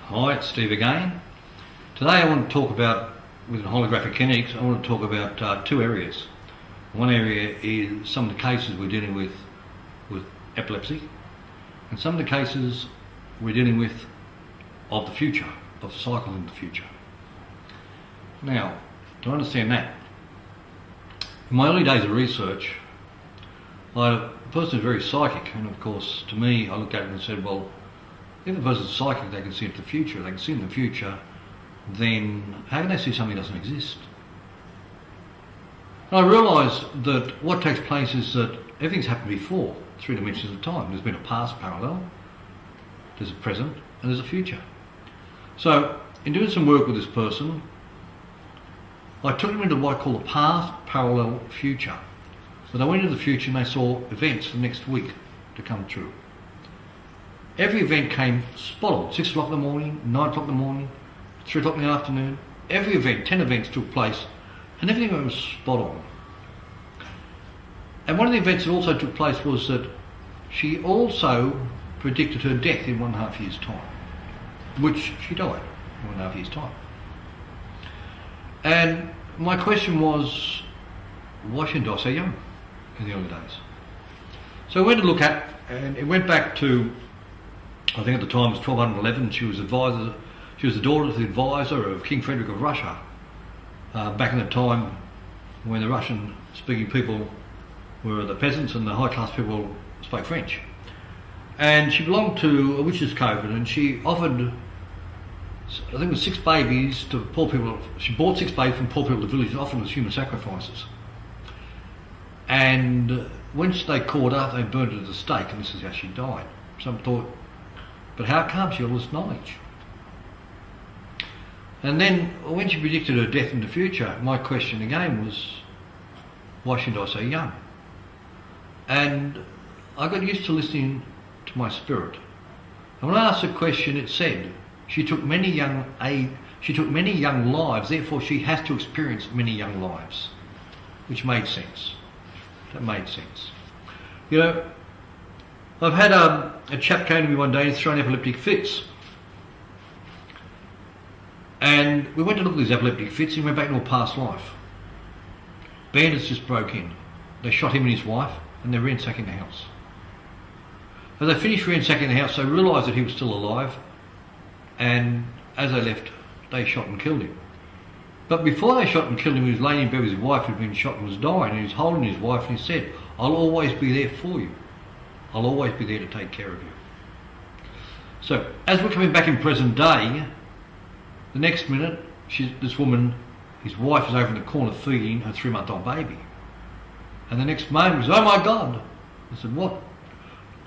Hi, it's Steve again. Today I want to talk about, with Holographic Kinetics, I want to talk about two areas. One area is some of the cases we're dealing with epilepsy, and some of the cases we're dealing with of the future, of cycles in the future. Now, to understand that, in my early days of research, a person is very psychic, and of course, to me, I looked at it and said, well, if a person's psychic, they can see into the future. They can see in the future, then how can they see something that doesn't exist? And I realised that what takes place is that everything's happened before, 3 dimensions of time. There's been a past parallel, there's a present, and there's a future. So, in doing some work with this person, I took them into what I call the past parallel future. So they went into the future and they saw events for the next week to come true. Every event came spot on, 6 o'clock in the morning, 9 o'clock in the morning, 3 o'clock in the afternoon. Every event, 10 events took place, and everything was spot on. And one of the events that also took place was that she also predicted her death in 1.5 years' time, which she died in 1.5 years' time. And my question was, why should I die so young in the early days? So I went to look at, and it went back to, I think at the time it was 1211. She was the daughter of the advisor of King Frederick of Russia, back in the time when the Russian-speaking people were the peasants and the high-class people spoke French. And she belonged to a witches' coven, and she offered, I think it was 6 babies to poor people. She bought 6 babies from poor people in the village and offered them as human sacrifices. And once they caught her, they burned her at the stake, and this is how she died. Some thought, but how come she had all this knowledge? And then when she predicted her death in the future, my question again was, why should I so young? And I got used to listening to my spirit. And when I asked the question, it said, she took many young lives, therefore she has to experience many young lives. Which made sense. That made sense. You know, I've had a chap came to me one day, he's throwing epileptic fits. And we went to look at these epileptic fits, and he went back to a past life. Bandits just broke in. They shot him and his wife, and they ransacking the house. As they finished ransacking the house, they realised that he was still alive, and as they left, they shot and killed him. But before they shot and killed him, he was laying in bed with his wife who'd been shot and was dying, and he was holding his wife, and he said, I'll always be there for you. I'll always be there to take care of you. So, as we're coming back in present day, the next minute, this woman, his wife, is over in the corner feeding her 3-month-old baby. And the next moment was, oh my God. I said, what?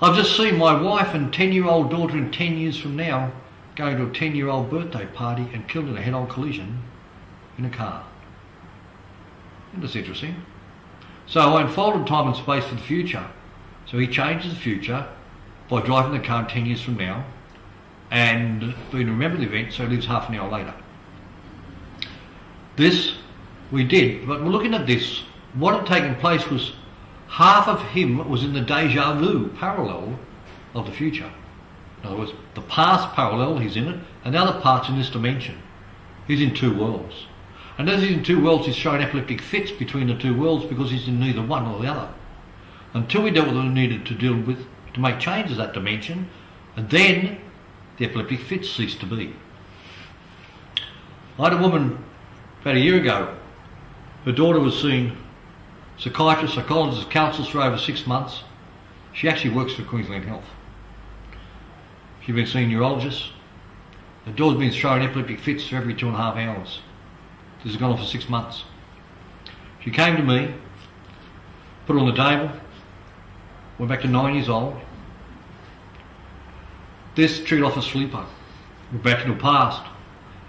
I've just seen my wife and 10-year-old daughter in 10 years from now going to a 10-year-old birthday party and killed in a head-on collision in a car. Isn't this interesting? So I unfolded time and space for the future. So he changes the future by driving the car 10 years from now and being to remember the event, so he lives half an hour later. This we did, but we're looking at this. What had taken place was half of him was in the deja vu parallel of the future. In other words, the past parallel, he's in it, and the other part's in this dimension. He's in 2 worlds. And as he's in 2 worlds, he's showing epileptic fits between the 2 worlds because he's in neither one or the other. Until we dealt with what we needed to deal with to make changes that dimension, and then the epileptic fits ceased to be. I had a woman about a year ago. Her daughter was seeing psychiatrists, psychologists, counsellors for over 6 months. She actually works for Queensland Health. She'd been seeing neurologists. Her daughter's been throwing epileptic fits for every 2.5 hours. This has gone on for 6 months. She came to me, put her on the table, went back to 9 years old. This triggered off a sleeper. We're back into the past.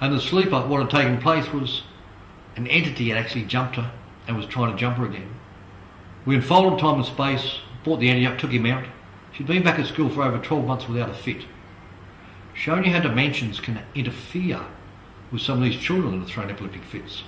And the sleeper, what had taken place was an entity had actually jumped her and was trying to jump her again. We unfolded time and space, brought the entity up, took him out. She'd been back at school for over 12 months without a fit. Showing you how dimensions can interfere with some of these children that are throwing epileptic fits.